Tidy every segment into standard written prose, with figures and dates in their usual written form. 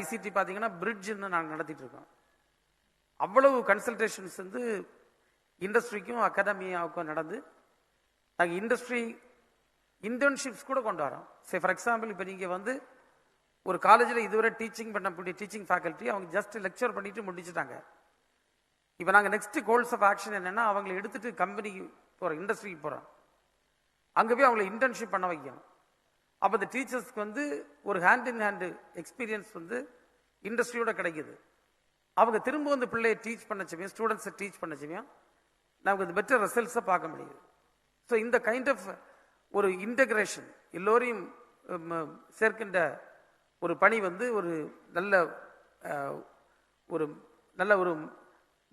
ICT பார்த்தீங்கன்னா பிரிட்ஜ்னு நாங்கள் நடத்திட்டு இருக்கோம். அவ்வளவு கன்சல்டேஷன்ஸ் வந்து இண்டஸ்ட்ரிக்கும் அகாடமியாவுக்கும் நடந்து நாங்கள் இண்டஸ்ட்ரி இன்டர்ன்ஷிப்ஸ் கூட கொண்டு வரோம். சே ஃபார் எக்ஸாம்பிள், இப்போ நீங்கள் வந்து ஒரு காலேஜில் இதுவரை டீச்சிங் பண்ணக்கூடிய டீச்சிங் ஃபேக்கல்ட்டி அவங்க ஜஸ்ட் லெக்சர் பண்ணிட்டு முடிச்சுட்டாங்க. இப்போ நாங்கள் நெக்ஸ்ட் கோல்ஸ் ஆஃப் ஆக்ஷன் என்னென்னா, அவங்களை எடுத்துட்டு கம்பெனிக்கு போகிறோம், இண்டஸ்ட்ரிக்கு போகிறோம், அங்கே போய் அவங்களை இன்டர்ன்ஷிப் பண்ண வைக்கணும். அப்போ இந்த டீச்சர்ஸ்க்கு வந்து ஒரு ஹேண்ட் இன் ஹேண்டு எக்ஸ்பீரியன்ஸ் வந்து இண்டஸ்ட்ரியோட கிடைக்குது. அவங்க திரும்ப வந்து பிள்ளையை டீச் பண்ணச்சமையும் ஸ்டூடெண்ட்ஸை டீச் பண்ணச்சமையும் நமக்கு இந்த பெட்டர் ரிசல்ட்ஸை பார்க்க முடியுது. ஸோ இந்த கைண்ட் ஆஃப் ஒரு இன்டகிரேஷன், எல்லோரையும் சேர்க்கின்ற ஒரு பணி வந்து ஒரு நல்ல ஒரு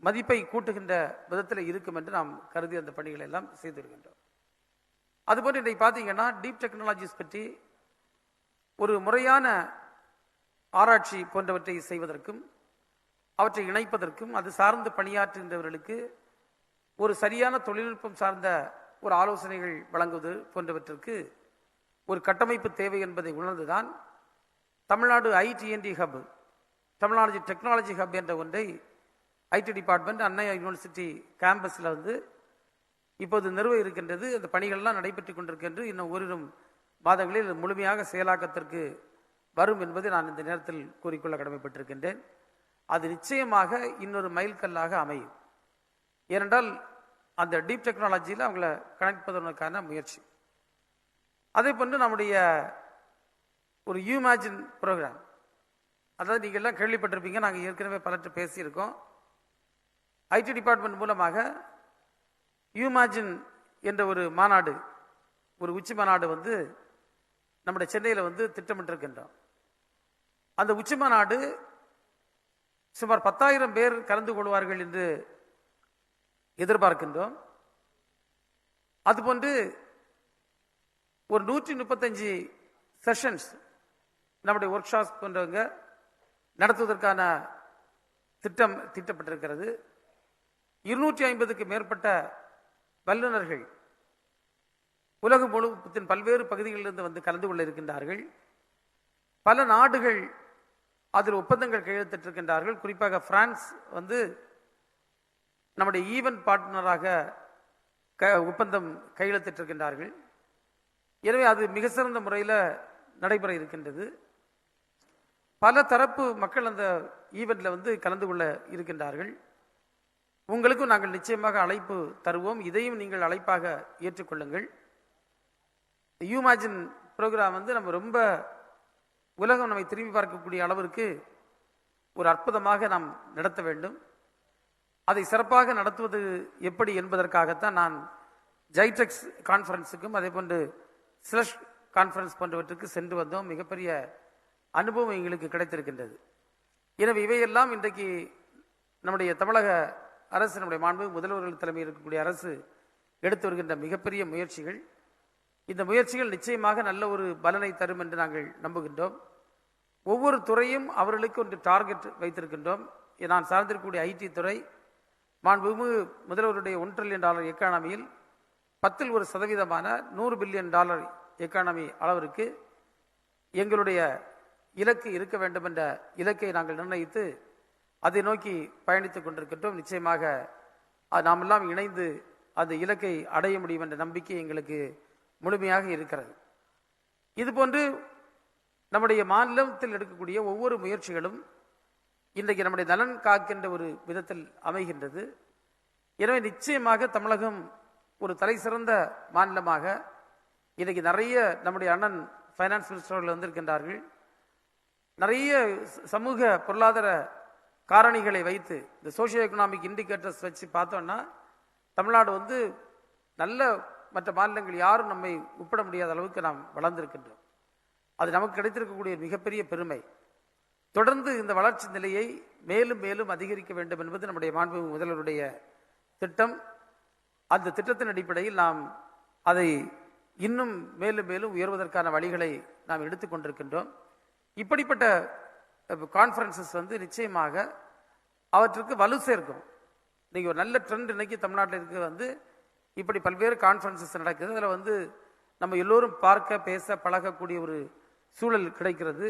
மதிப்பை கூட்டுகின்ற விதத்தில் இருக்கும் என்று நாம் கருதி அந்த பணிகளை எல்லாம் செய்திருக்கின்றோம். அதுபோன்று இன்றைக்கு பார்த்தீங்கன்னா டீப் டெக்னாலஜிஸ் பற்றி ஒரு முறையான ஆராய்ச்சி போன்றவற்றை செய்வதற்கும் அவற்றை இணைப்பதற்கும் அது சார்ந்து பணியாற்றுகின்றவர்களுக்கு ஒரு சரியான தொழில்நுட்பம் சார்ந்த ஒரு ஆலோசனைகள் வழங்குவது போன்றவற்றிற்கு ஒரு கட்டமைப்பு தேவை என்பதை உணர்ந்துதான் Tamil Nadu ITNT hub, Tamil Nadu technology hub என்ற ஒன்றை ஐடி டிபார்ட்மெண்ட் அண்ணா யூனிவர்சிட்டி கேம்பஸில் வந்து இப்போது நிறுவ இருக்கின்றது. அந்த பணிகள்லாம் நடைபெற்று கொண்டிருக்கின்றது. இன்னும் ஓரிரு மாதங்களில் முழுமையாக செயலாக்கத்திற்கு வரும் என்பதை நான் இந்த நேரத்தில் கூறிக்கொள்ள கடமைப்பட்டிருக்கின்றேன். அது நிச்சயமாக இன்னொரு மைல்கல்லாக அமையும். ஏனென்றால் அந்த டீப் டெக்னாலஜியில் அவங்கள கணக்கிப்பதற்கான முயற்சி. அதே போன்று நம்முடைய ஒரு யூமேஜின் ப்ரோக்ராம், அதாவது நீங்கள் எல்லாம் கேள்விப்பட்டிருப்பீங்க, நாங்கள் ஏற்கனவே பலர்கிட்ட பேசியிருக்கோம். ஐடி டிபார்ட்மெண்ட் மூலமாக யூமேஜின் என்ற ஒரு மாநாடு, ஒரு உச்சி மாநாடு வந்து நம்முடைய சென்னையில் வந்து திட்டமிட்டிருக்கின்றோம். அந்த உச்சி மாநாடு சுமார் 10,000 பேர் கலந்து கொள்வார்கள் என்று எதிர்பார்க்கின்றோம். அதுபோன்று ஒரு 135 செஷன்ஸ் நம்முடைய ஒர்க் ஷாப்ஸ் போன்றவங்க நடத்துவதற்கான திட்டம் தீட்டப்பட்டிருக்கிறது. 250க்கு மேற்பட்ட வல்லுநர்கள் உலகம் முழுவதின் பல்வேறு பகுதிகளிலிருந்து வந்து கலந்து கொள்ள இருக்கின்றார்கள். பல நாடுகள் அதில் ஒப்பந்தங்கள் கையெழுத்திட்டிருக்கின்றார்கள். குறிப்பாக பிரான்ஸ் வந்து நம்முடைய ஈவென்ட் பார்ட்னராக ஒப்பந்தம் கையெழுத்திட்டிருக்கின்றார்கள். எனவே அது மிக சிறந்த முறையில் நடைபெற இருக்கின்றது. பல தரப்பு மக்கள் அந்த ஈவெண்ட்ல வந்து கலந்து கொள்ள இருக்கின்றார்கள். உங்களுக்கும் நாங்கள் நிச்சயமாக அழைப்பு தருவோம். இதையும் நீங்கள் அழைப்பாக ஏற்றுக்கொள்ளுங்கள். யூமேஜின் ப்ரோக்ராம் வந்து நம்ம ரொம்ப உலகம் நம்மை திரும்பி பார்க்கக்கூடிய அளவிற்கு ஒரு அற்புதமாக நாம் நடத்த வேண்டும். அதை சிறப்பாக நடத்துவது எப்படி என்பதற்காகத்தான் நான் ஜைடெக்ஸ் கான்ஃபரன்ஸுக்கும் அதே போன்று ஸ்லஷ் கான்ஃபரன்ஸ் போன்றவற்றுக்கு சென்று வந்தோம். மிகப்பெரிய அனுபவம் எங்களுக்கு கிடைத்திருக்கின்றது. எனவே இவையெல்லாம் இன்றைக்கு நம்முடைய தமிழக அரசு, நம்முடைய மாண்பு முதல்வர்கள் தலைமையில் இருக்கக்கூடிய அரசு எடுத்து வருகின்ற மிகப்பெரிய முயற்சிகள். இந்த முயற்சிகள் நிச்சயமாக நல்ல ஒரு பலனை தரும் என்று நாங்கள் நம்புகின்றோம். ஒவ்வொரு துறையும் அவர்களுக்கு ஒரு டார்கெட் வைத்திருக்கின்றோம். நான் சார்ந்திருக்கக்கூடிய ஐடி துறை மாண்புமிகு முதல்வருடைய $1 trillion எக்கானமியில் 10% $100 billion எக்கானமி அளவிற்கு எங்களுடைய இலக்கு இருக்க வேண்டும் என்ற இலக்கை நாங்கள் நிர்ணயித்து அதை நோக்கி பயணித்துக் கொண்டிருக்கின்றோம். நிச்சயமாக நாமெல்லாம் இணைந்து அந்த இலக்கை அடைய முடியும் என்ற நம்பிக்கை எங்களுக்கு முழுமையாக இருக்கிறது. இதுபோன்று நம்முடைய மாநிலத்தில் எடுக்கக்கூடிய ஒவ்வொரு முயற்சிகளும் இன்றைக்கு நம்முடைய நலன் காக்கின்ற ஒரு விதத்தில் அமைகின்றது. எனவே நிச்சயமாக தமிழகம் ஒரு தலை சிறந்த மாநிலமாக இன்றைக்கு நிறைய நம்முடைய அண்ணன் ஃபைனான்ஸ் மினிஸ்டர்கள் வந்திருக்கின்றார்கள். நிறைய சமூக பொருளாதார காரணிகளை வைத்து இந்த சோசியோ எக்கனாமிக் இண்டிகேட்டர்ஸ் வச்சு பார்த்தோம்னா தமிழ்நாடு வந்து நல்ல மற்ற மாநிலங்கள் யாரும் நம்மை ஒப்பிட முடியாத அளவுக்கு நாம் வளர்ந்திருக்கின்றோம். அது நமக்கு கிடைத்திருக்கக்கூடிய மிகப்பெரிய பெருமை. தொடர்ந்து இந்த வளர்ச்சி நிலையை மேலும் மேலும் அதிகரிக்க வேண்டும் என்பது நம்முடைய மாண்புமிகு முதல்வருடைய திட்டம். அந்த திட்டத்தின் அடிப்படையில் நாம் அதை இன்னும் மேலும் மேலும் உயர்வதற்கான வழிகளை நாம் எடுத்துக்கொண்டிருக்கின்றோம். இப்படிப்பட்ட கான்ஃபரன்சஸ் வந்து நிச்சயமாக அவற்றுக்கு வலு சேர்க்கும். இன்னைக்கு ஒரு நல்ல ட்ரெண்ட் இன்னைக்கு தமிழ்நாட்டில் இருக்க வந்து இப்படி பல்வேறு கான்ஃபரன்சஸ் நடக்குது. அதில் வந்து நம்ம எல்லோரும் பார்க்க பேச பழகக்கூடிய ஒரு சூழல் கிடைக்கிறது.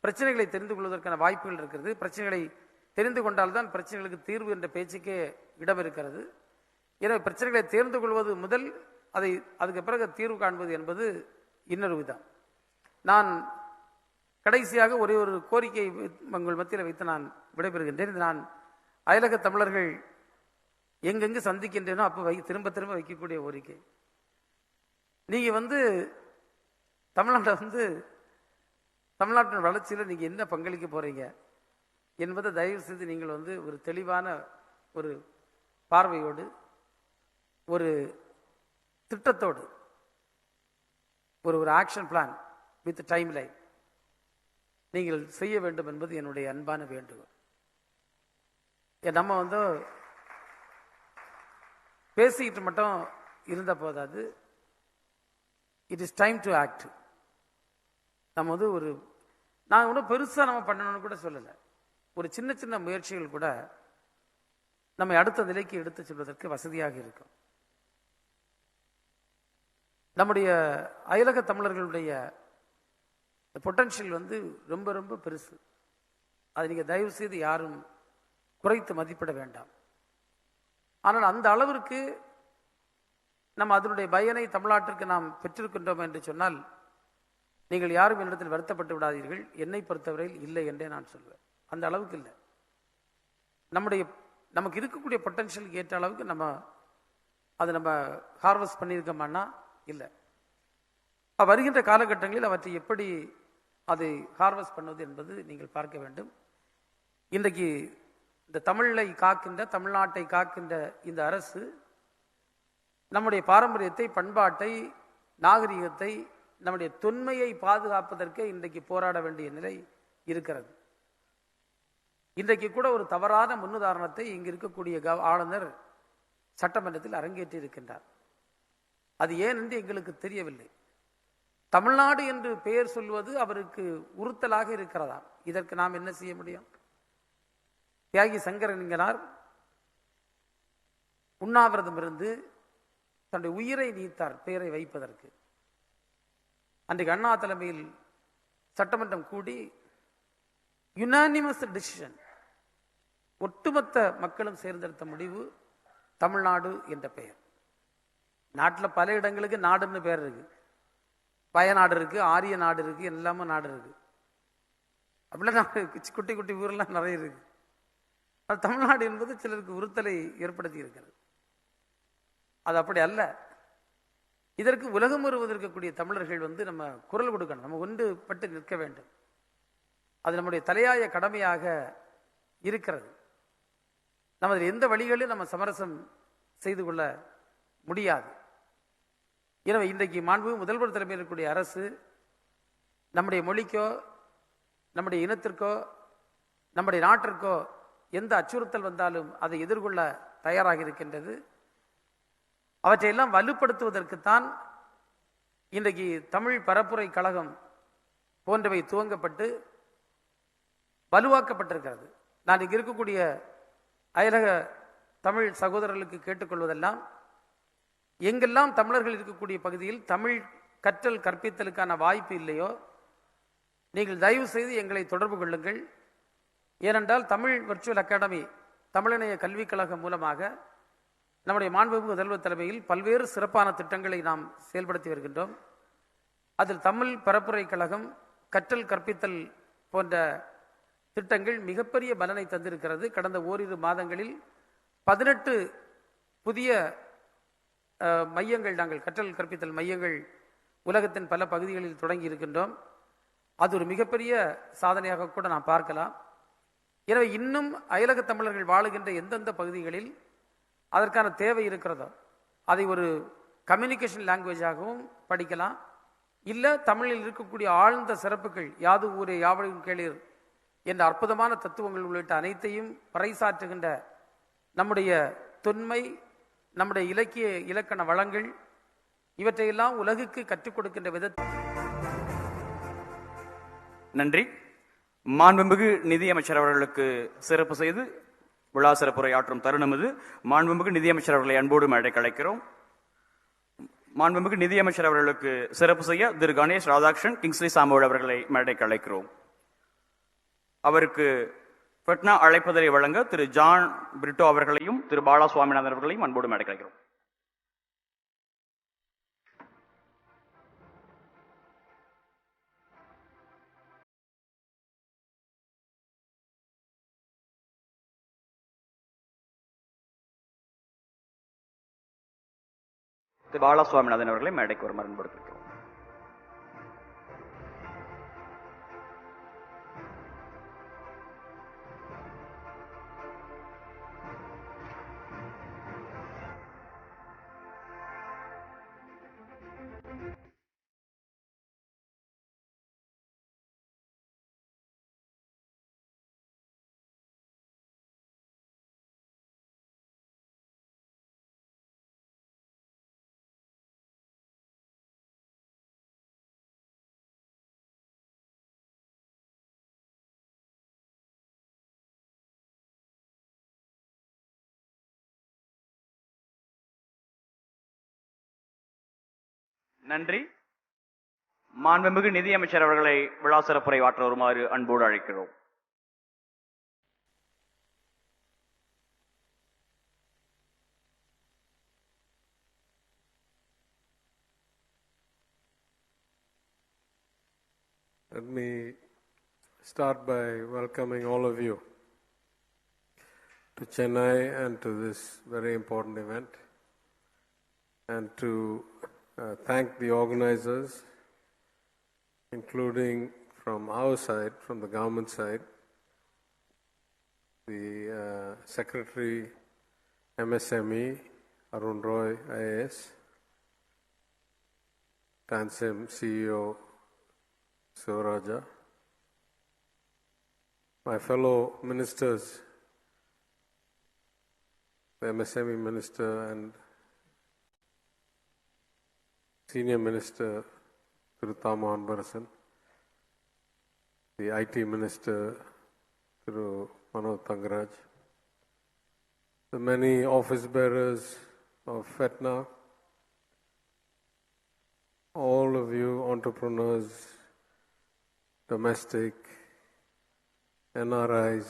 பிரச்சனைகளை தெரிந்து கொள்வதற்கான வாய்ப்புகள் இருக்கிறது. பிரச்சனைகளை தெரிந்து கொண்டால்தான் பிரச்சனைகளுக்கு தீர்வு என்ற பேச்சுக்கே இடம் இருக்கிறது. எனவே பிரச்சனைகளை தேர்ந்து கொள்வது முதல் அதுக்கு பிறகு தீர்வு காண்பது என்பது இன்னொரு விதம். நான் கடைசியாக ஒரே ஒரு கோரிக்கை உங்கள் மத்தியில் வைத்து நான் விடைபெறுகின்றேன். நான் அயலக தமிழர்கள் எங்கெங்கு சந்திக்கின்றேனோ அப்போ திரும்ப திரும்ப வைக்கக்கூடிய கோரிக்கை, நீங்க தமிழ்நாட்டின் வளர்ச்சியில் நீங்க என்ன பங்களிக்க போறீங்க என்பதை தயவு செய்து நீங்கள் ஒரு தெளிவான ஒரு பார்வையோடு ஒரு திட்டத்தோடு ஒரு action plan with time line நீங்கள் செய்ய வேண்டும் என்பது என்னுடைய அன்பான வேண்டுகோள். நம்ம பேசிக்கிட்டு மட்டும் இருந்த போதாது. It is time to act. நம்ம நான் ஒன்றும் பெருசா நம்ம பண்ணணும்னு கூட சொல்லலை. ஒரு சின்ன சின்ன முயற்சிகள் கூட நம்மை அடுத்த நிலைக்கு எடுத்து செல்வதற்கு வசதியாக இருக்கும். நம்முடைய அயலக தமிழர்களுடைய பொட்டன்ஷியல் ரொம்ப ரொம்ப பெருசு. அதை நீங்க தயவு செய்து யாரும் குறைத்து மதிப்பிட வேண்டாம். ஆனால் அந்த அளவிற்கு நம்ம அதனுடைய பயனை தமிழ்நாட்டிற்கு நாம் பெற்றிருக்கின்றோம் என்று சொன்னால் நீங்கள் யாரும் என்னிடத்தில் வருத்தப்பட்டு விடாதீர்கள். என்னை பொறுத்தவரையில் இல்லை என்றே நான் சொல்வேன். அந்த அளவுக்கு இல்லை. நமக்கு இருக்கக்கூடிய பொட்டன்ஷியலுக்கு ஏற்ற அளவுக்கு நம்ம ஹார்வெஸ்ட் பண்ணியிருக்கோமான்னா இல்லை. வருகின்ற காலகட்டங்களில் அவற்றை எப்படி அதை ஹார்வெஸ்ட் பண்ணுவது என்பது நீங்கள் பார்க்க வேண்டும். இன்றைக்கு இந்த தமிழ்நாட்டை காக்கின்ற இந்த அரசு நம்முடைய பாரம்பரியத்தை, பண்பாட்டை, நாகரிகத்தை, நம்முடைய தொன்மையை பாதுகாப்பதற்கே இன்றைக்கு போராட வேண்டிய நிலை இருக்கிறது. இன்றைக்கு கூட ஒரு தவறான முன்னுதாரணத்தை இங்கு இருக்கக்கூடிய ஆளுநர் சட்டமன்றத்தில் அரங்கேற்றி இருக்கின்றார். அது ஏன் என்று எங்களுக்கு தெரியவில்லை. தமிழ்நாடு என்று பெயர் சொல்வது அவருக்கு உறுத்தலாக இருக்கிறதா? இதற்கு நாம் என்ன செய்ய முடியும்? தியாகி சங்கரலிங்கனார் உண்ணாவிரதம் இருந்து தன்னுடைய உயிரை நீத்தார் பெயரை வைப்பதற்கு. அன்றைக்கு அண்ணா தலைமையில் சட்டமன்றம் கூடி யுனானிமஸ் டிசிஷன், ஒட்டுமொத்த மக்களும் சேர்ந்தெடுத்த முடிவு தமிழ்நாடு என்ற பெயர். நாட்டில் பல இடங்களுக்கு நாடுன்னு பேர் இருக்கு. பயநாடு இருக்கு, ஆரிய நாடு இருக்கு, எல்லாமே நாடு இருக்கு. அப்படிலாம் குட்டி குட்டி ஊரெல்லாம் நிறைய இருக்கு. அது தமிழ்நாடு என்பது சிலருக்கு உறுத்தலை ஏற்படுத்தி இருக்கிறது. அது அப்படி அல்ல. இதற்கு உலகம் முழுவதும் இருக்கக்கூடிய தமிழர்கள் நம்ம குரல் கொடுக்கணும். நம்ம ஒன்றுபட்டு நிற்க வேண்டும். அது நம்முடைய தலையாய கடமையாக இருக்கிறது. நம்ம அதில் எந்த வழிகளிலும் நம்ம சமரசம் செய்து கொள்ள முடியாது. எனவே இன்றைக்கு மாண்புமிகு முதல்வர் தலைமையில் இருக்கக்கூடிய அரசு நம்முடைய மொழிக்கோ, நம்முடைய இனத்திற்கோ, நம்முடைய நாட்டிற்கோ எந்த அச்சுறுத்தல் வந்தாலும் அதை எதிர்கொள்ள தயாராக இருக்கின்றது. அவற்றையெல்லாம் வலுப்படுத்துவதற்குத்தான் இன்றைக்கு தமிழ் பரப்புரை கழகம் போன்றவை துவங்கப்பட்டு வலுவாக்கப்பட்டிருக்கிறது. நான் இங்கு இருக்கக்கூடிய அயலக தமிழ் சகோதரர்களுக்கு கேட்டுக்கொள்வதெல்லாம், எங்கெல்லாம் தமிழர்கள் இருக்கக்கூடிய பகுதியில் தமிழ் கற்றல் கற்பித்தலுக்கான வாய்ப்பு இல்லையோ, நீங்கள் தயவு செய்து எங்களை தொடர்பு கொள்ளுங்கள். ஏனென்றால் தமிழ் வர்ச்சுவல் அகாடமி, தமிழிணைய கல்விக் கழகம் மூலமாக நம்முடைய மாண்புமிகு முதல்வர் தலைமையில் பல்வேறு சிறப்பான திட்டங்களை நாம் செயல்படுத்தி வருகின்றோம். அதில் தமிழ் பரப்புரை கழகம், கற்றல் கற்பித்தல் போன்ற திட்டங்கள் மிகப்பெரிய பலனை தந்திருக்கிறது. கடந்த ஓரிரு மாதங்களில் 18 புதிய மையங்கள், நாங்கள் கற்றல் கற்பித்தல் மையங்கள் உலகத்தின் பல பகுதிகளில் தொடங்கி இருக்கின்றோம். அது ஒரு மிகப்பெரிய சாதனையாக கூட நாம் பார்க்கலாம். எனவே இன்னும் அயலக தமிழர்கள் வாழுகின்ற எந்தெந்த பகுதிகளில் அதற்கான தேவை இருக்கிறதோ அதை ஒரு கம்யூனிகேஷன் லாங்குவேஜாகவும் படிக்கலாம். இல்லை தமிழில் இருக்கக்கூடிய ஆழ்ந்த சிறப்புகள், யாது ஊரே யாவரையும் கேளீர் என்ற அற்புதமான தத்துவங்கள் உள்ளிட்ட அனைத்தையும் பறைசாற்றுகின்ற நம்முடைய தொன்மை, நம்முடைய இலக்கிய இலக்கண வளங்கள், இவற்றையெல்லாம் உலகுக்கு கற்றுக் கொடுக்கின்ற விதத்தில். நன்றி. மாண்புமிகு நிதியமைச்சர் அவர்களுக்கு சிறப்பு செய்து விழா சிறப்புரை ஆற்றும் தருணம் இது. மாண்புமிகு நிதியமைச்சர் அவர்களை அன்போடு மேடைக்கு அழைக்கிறோம். மாண்புமிகு நிதியமைச்சர் அவர்களுக்கு சிறப்பு செய்ய திரு கணேஷ் ராதாகிருஷ்ணன், கிங்ஸ்லி சாமுவேல் அவர்களை மேடைக்கு அழைக்கிறோம். அவருக்கு பெட்னா அழைப்பதரை வழங்க திரு ஜான் பிரிட்டோ அவர்களையும் திரு பாலா சுவாமிநாதன் அவர்களையும் அன்போடு மேடை கலைக்கிறோம். திரு பாலா சுவாமிநாதன் அவர்களை மேடைக்கு ஒரு அன்போடு கலைக்கிறோம். நன்றி. மாண்புமிகு நிதியமைச்சர் அவர்களை விழா சிறப்புரை ஆற்ற வருமாறு அன்போடு அழைக்கிறோம். Let me start by welcoming all of you to Chennai and to this very important event, and to thank the organizers, including from our side, from the government side, the Secretary MSME, Arun Roy IAS, Tansim CEO Sivaraja, my fellow ministers, the MSME Minister and Senior Minister Thiru Thamohan Barasan, the IT Minister Thiru Manoj Thangaraj, the many office bearers of FETNA, all of you entrepreneurs, domestic, NRIs,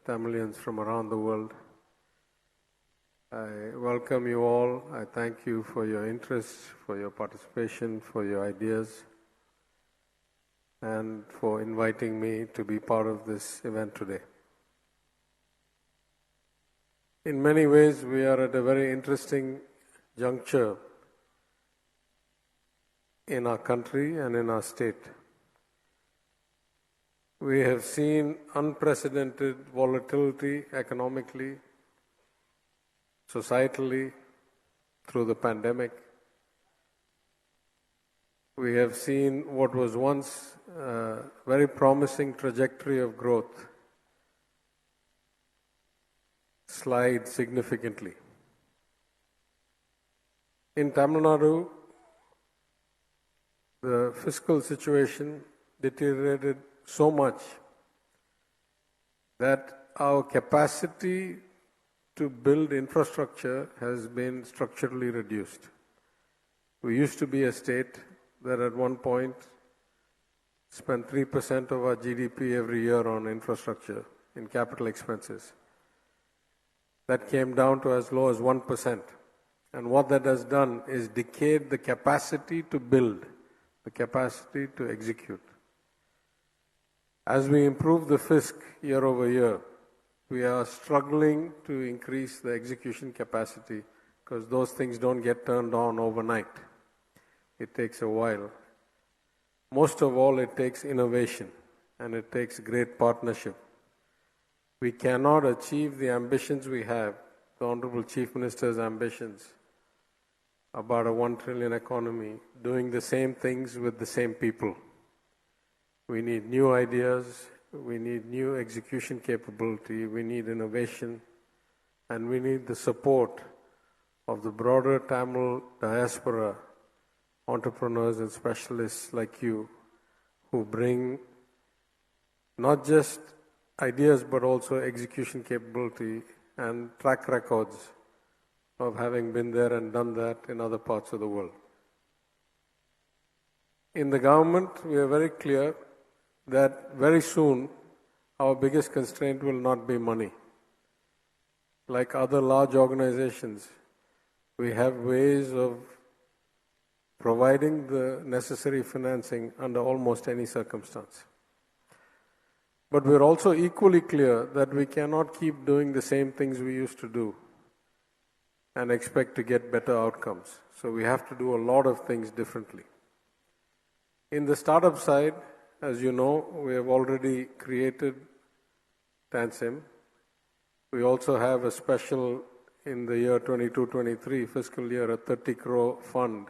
Tamilians from around the world. I welcome you all. I thank you for your interest, for your participation, for your ideas, and for inviting me to be part of this event today. In many ways, we are at a very interesting juncture in our country and in our state. We have seen unprecedented volatility economically, societally, through the pandemic. We have seen what was once a very promising trajectory of growth slide significantly. In Tamil Nadu, the fiscal situation deteriorated so much that our capacity to build infrastructure has been structurally reduced. We used to be a state that at one point spent 3% of our GDP every year on infrastructure in capital expenses. That came down to as low as 1%. And what that has done is decayed the capacity to build, the capacity to execute. As we improve the fisc year over year, we are struggling to increase the execution capacity because those things don't get turned on overnight. It takes a while. Most of all, it takes innovation and it takes great partnership. We cannot achieve the ambitions we have, the Honorable Chief Minister's ambitions about a 1 trillion economy, doing the same things with the same people. We need new ideas, we need new execution capability, we need innovation, and we need the support of the broader Tamil diaspora, entrepreneurs and specialists like you, who bring not just ideas but also execution capability and track records of having been there and done that in other parts of the world. In the government, we are very clear that very soon our biggest constraint will not be money. Like other large organizations, we have ways of providing the necessary financing under almost any circumstance. But we're also equally clear that we cannot keep doing the same things we used to do and expect to get better outcomes. So we have to do a lot of things differently. In the startup side, as you know, we have already created TANSIM. We also have a special, in the year 22-23 fiscal year, a 30 crore fund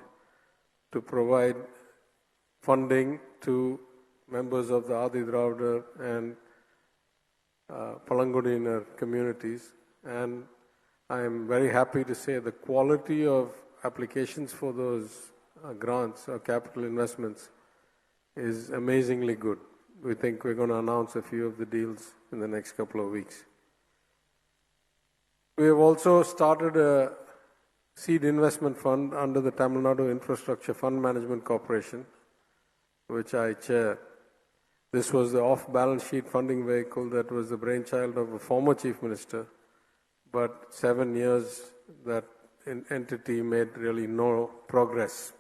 to provide funding to members of the Adi Dravida and Palangudiner communities. And I am very happy to say the quality of applications for those grants or capital investments is amazingly good. We think we're going to announce a few of the deals in the next couple of weeks. We have also started a seed investment fund under the Tamil Nadu Infrastructure Fund Management Corporation, which I chair. This was the off-balance sheet funding vehicle that was the brainchild of a former chief minister, but 7 years that entity made really no progress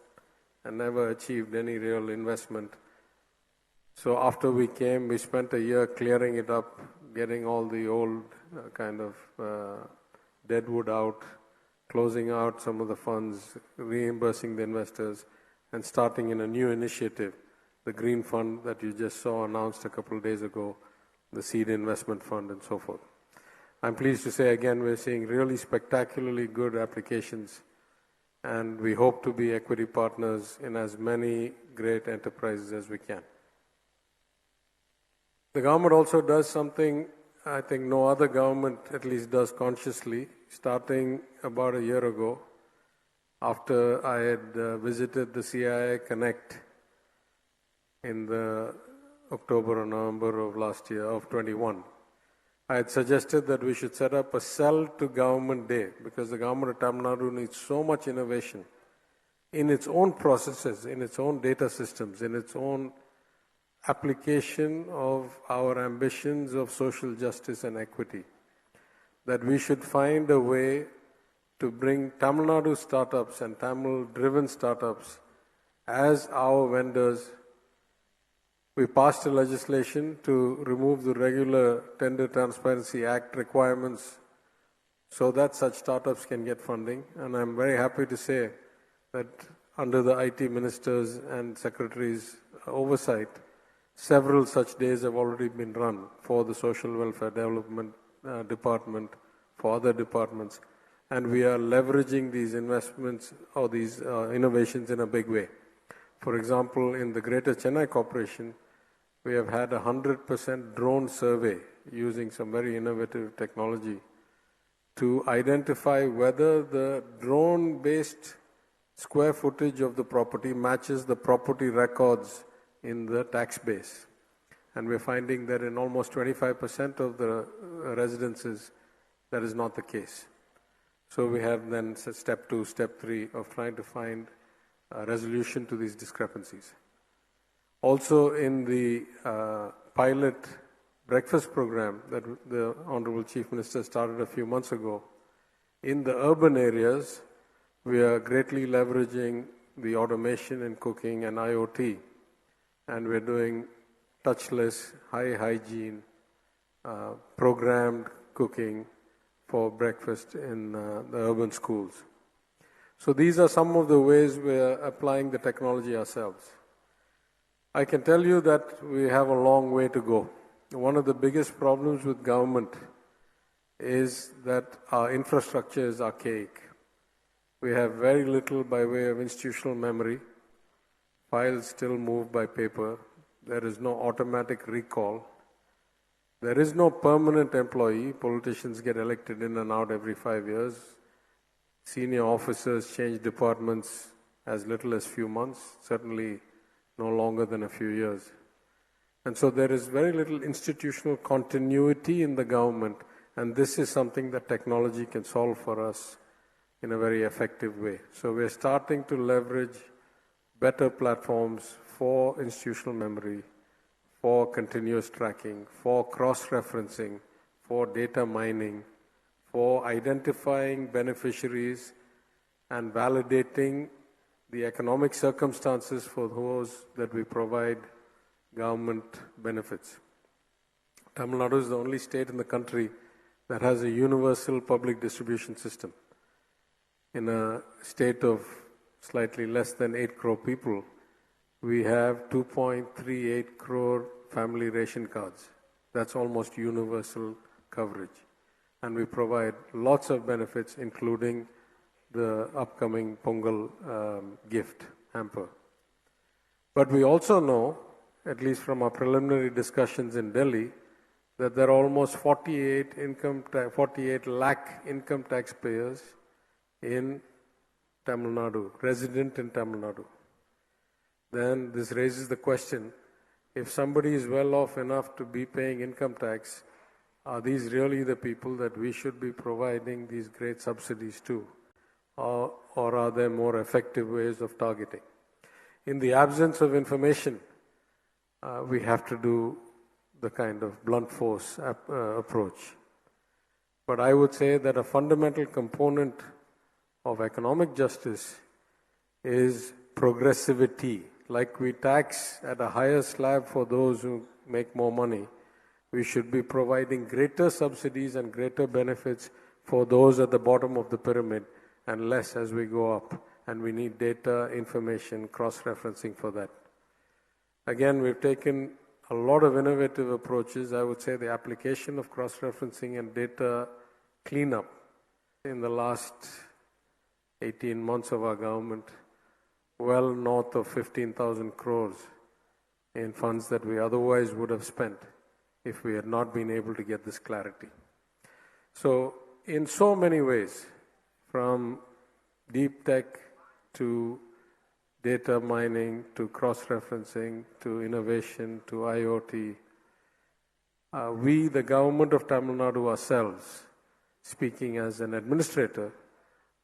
and never achieved any real investment. So after we came, we spent a year clearing it up, getting all the old deadwood out, closing out some of the funds, reimbursing the investors, and starting in a new initiative, the Green Fund that you just saw announced a couple of days ago, the Seed Investment Fund, and so forth. I'm pleased to say again we're seeing really spectacularly good applications, and we hope to be equity partners in as many great enterprises as we can. The government also does something I think no other government at least does consciously, starting about a year ago, after I had visited the CIA Connect in the October or November of last year, of 21. I had suggested that we should set up a Sell to Government Day because the government of Tamil Nadu needs so much innovation in its own processes, in its own data systems, in its own application of our ambitions of social justice and equity, that we should find a way to bring Tamil Nadu startups and Tamil-driven startups as our vendors. We passed a legislation to remove the regular Tender Transparency Act requirements so that such startups can get funding. And I'm very happy to say that under the IT ministers and secretaries' oversight, several such days have already been run for the Social Welfare Development Department, for other departments, and we are leveraging these investments or these innovations in a big way. For example, in the Greater Chennai Corporation, we have had 100% drone survey using some very innovative technology to identify whether the drone-based square footage of the property matches the property records in the tax base. And we're finding that in almost 25% of the residences, that is not the case. So we have then step 2, step 3 of trying to find a resolution to these discrepancies. Also in the pilot breakfast program that the Honorable Chief Minister started a few months ago, in the urban areas, we are greatly leveraging the automation in cooking and IoT. And we're doing touchless, high hygiene, programmed cooking for breakfast in the urban schools. So these are some of the ways we're applying the technology ourselves. I can tell you that we have a long way to go. One of the biggest problems with government is that our infrastructure is archaic. We have very little by way of institutional memory. Files still move by paper. There is no automatic recall. There is no permanent employee. Politicians get elected in and out every 5 years. Senior officers change departments as little as few months, certainly no longer than a few years. And so there is very little institutional continuity in the government, and this is something that technology can solve for us in a very effective way. So we're starting to leverage better platforms for institutional memory, for continuous tracking, for cross-referencing, for data mining, for identifying beneficiaries and validating the economic circumstances for those that we provide government benefits. Tamil Nadu is the only state in the country that has a universal public distribution system. In a state of slightly less than 8 crore people, we have 2.38 crore family ration cards. That's almost universal coverage. And we provide lots of benefits, including the upcoming Pongal gift hamper. But we also know, at least from our preliminary discussions in Delhi, that there are almost 48 lakh income taxpayers in Tamil Nadu, resident in Tamil Nadu. Then this raises the question, if somebody is well off enough to be paying income tax, are these really the people that we should be providing these great subsidies to? Or are there more effective ways of targeting? In the absence of information, we have to do the kind of blunt force approach. But I would say that a fundamental component of economic justice is progressivity. Like we tax at a higher slab for those who make more money, we should be providing greater subsidies and greater benefits for those at the bottom of the pyramid and less as we go up. And we need data, information, cross-referencing for that. Again, we've taken a lot of innovative approaches. I would say the application of cross-referencing and data cleanup in the last 18 months of our government, well north of 15,000 crores in funds that we otherwise would have spent if we had not been able to get this clarity. So in so many ways, from deep tech to data mining, to cross-referencing, to innovation, to IoT, we, the government of Tamil Nadu ourselves, speaking as an administrator,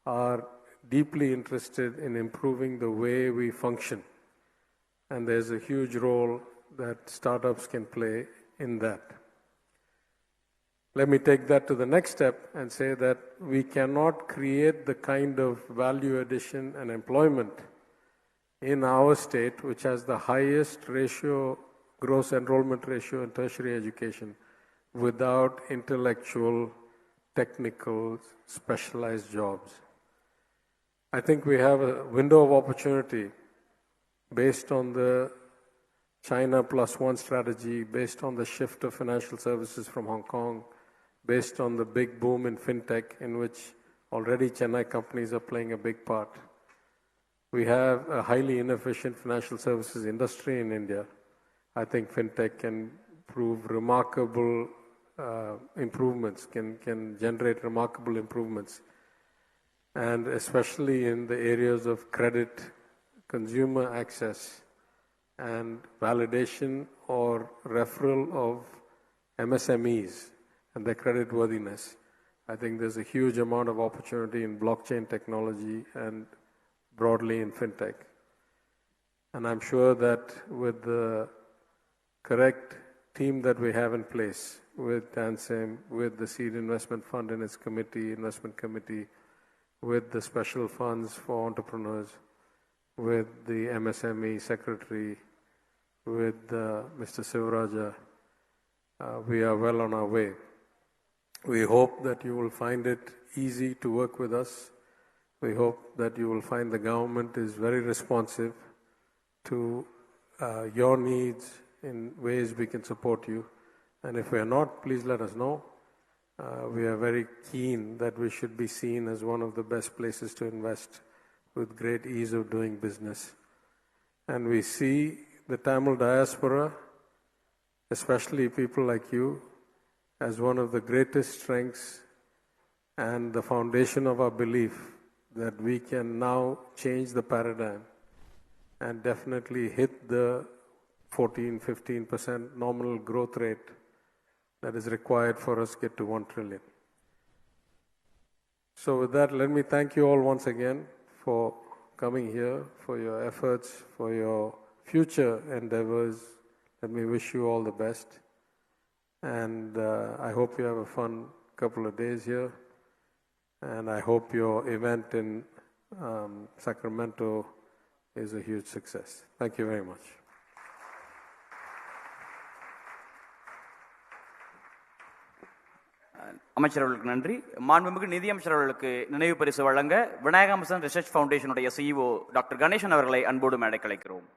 are deeply interested in improving the way we function. And there's a huge role that startups can play in that. Let me take that to the next step and say that we cannot create the kind of value addition and employment in our state, which has the highest ratio, gross enrollment ratio in tertiary education, without intellectual, technical, specialized jobs. I think we have a window of opportunity based on the China Plus One strategy, based on the shift of financial services from Hong Kong, based on the big boom in fintech, in which already Chennai companies are playing a big part. We have a highly inefficient financial services industry in India. I think fintech can prove remarkable improvements, can generate remarkable improvements, and especially in the areas of credit, consumer access, and validation or referral of MSMEs and their creditworthiness. I think there's a huge amount of opportunity in blockchain technology and broadly in fintech. And I'm sure that with the correct team that we have in place, with TANSEM, with the Seed Investment Fund and its investment committee, with the special funds for entrepreneurs, with the MSME secretary, with Mr. Sivaraja, we are well on our way. We hope that you will find it easy to work with us. We hope that you will find the government is very responsive to your needs in ways we can support you. And if we are not, please let us know. We are very keen that we should be seen as one of the best places to invest with great ease of doing business. And we see the Tamil diaspora, especially people like you, as one of the greatest strengths and the foundation of our belief that we can now change the paradigm and definitely hit the 14-15% nominal growth rate that is required for us to get to 1 trillion. So with that, let me thank you all once again for coming here, for your efforts, for your future endeavors. let me wish you all the best. And I hope you have a fun couple of days here. And I hope your event in Sacramento is a huge success. Thank you very much. அமைச்சர்களுக்கு நன்றி. மாண்புமிகு நிதியமைச்சர் அவர்களுக்கு நினைவு பரிசு வழங்க விநாயகாமிசன் research ஃபவுண்டேஷனுடைய CEO doctor Ganesan அவர்களை அன்போடு மேடை கலைக்கிறோம்.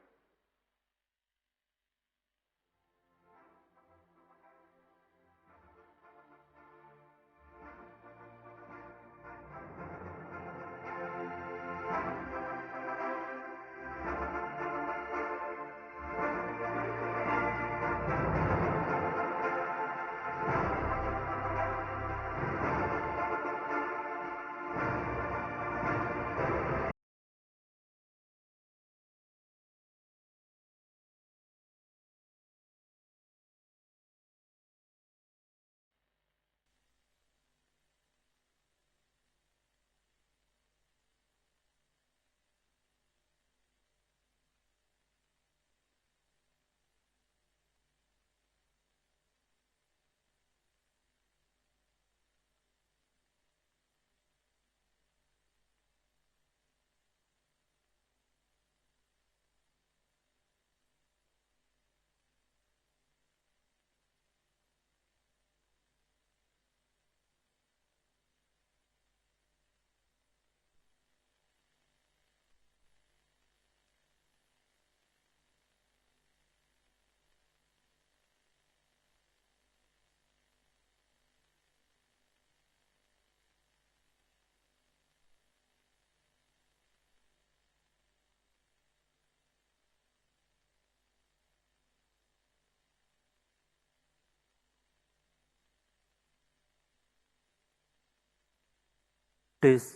Test.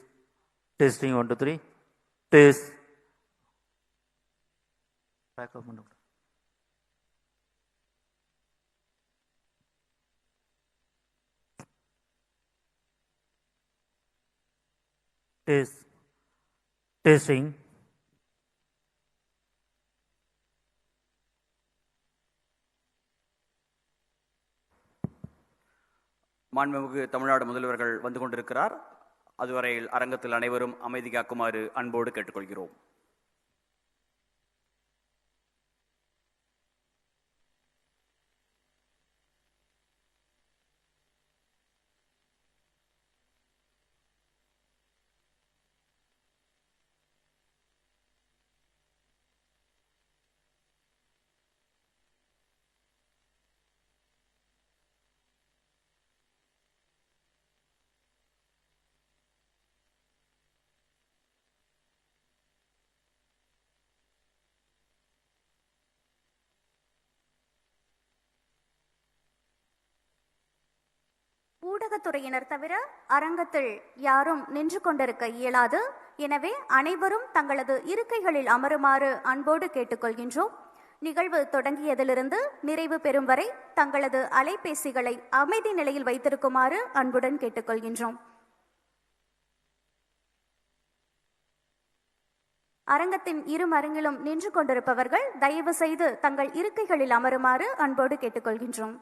Testing 1 2 3. Test. Back up. Test. Testing. மாண்புமிகு தமிழ்நாடு முதல்வர்கள் வந்து கொண்டிருக்கிறார். அதுவரையில் அரங்கத்தில் அனைவரும் அமைதி காக்குமாறு அன்போடு கேட்டுக்கொள்கிறோம். ஊடகத்துறையினர் தவிர அரங்கத்தில் யாரும் நின்று கொண்டிருக்க இயலாது. எனவே அனைவரும் தங்களது இருக்கைகளில் அமருமாறு அன்போடு கேட்டுக்கொள்கின்றோம். நிகழ்வு தொடங்கியதிலிருந்து நிறைவு பெறும் வரை தங்களது அலைபேசிகளை அமைதி நிலையில் வைத்திருக்குமாறு அன்புடன் கேட்டுக்கொள்கின்றோம். அரங்கத்தின் இரு மருங்கிலும் நின்று கொண்டிருப்பவர்கள் தயவு செய்து தங்கள் இருக்கைகளில் அமருமாறு அன்போடு கேட்டுக்கொள்கின்றோம்.